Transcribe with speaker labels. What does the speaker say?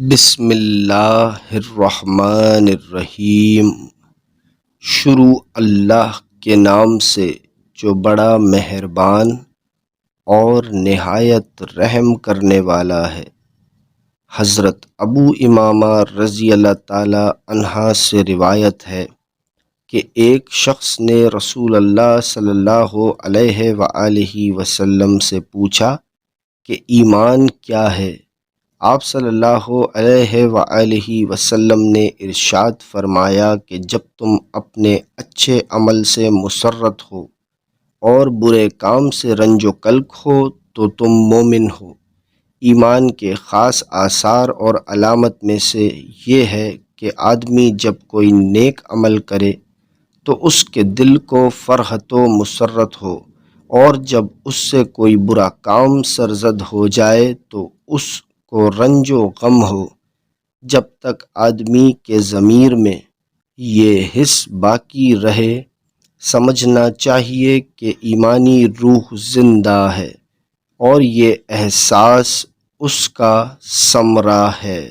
Speaker 1: بسم اللہ الرحمن الرحیم۔ شروع اللہ کے نام سے جو بڑا مہربان اور نہایت رحم کرنے والا ہے۔ حضرت ابو امامہ رضی اللہ تعالی عنہ سے روایت ہے کہ ایک شخص نے رسول اللہ صلی اللہ علیہ وآلہ وسلم سے پوچھا کہ ایمان کیا ہے؟ آپ صلی اللہ علیہ وآلہ وسلم نے ارشاد فرمایا کہ جب تم اپنے اچھے عمل سے مسرت ہو اور برے کام سے رنج و کلک ہو تو تم مومن ہو۔ ایمان کے خاص آثار اور علامت میں سے یہ ہے کہ آدمی جب کوئی نیک عمل کرے تو اس کے دل کو فرحت و مسرت ہو، اور جب اس سے کوئی برا کام سرزد ہو جائے تو اس کو رنج و غم ہو۔ جب تک آدمی کے ضمیر میں یہ حس باقی رہے، سمجھنا چاہیے کہ ایمانی روح زندہ ہے اور یہ احساس اس کا ثمرہ ہے۔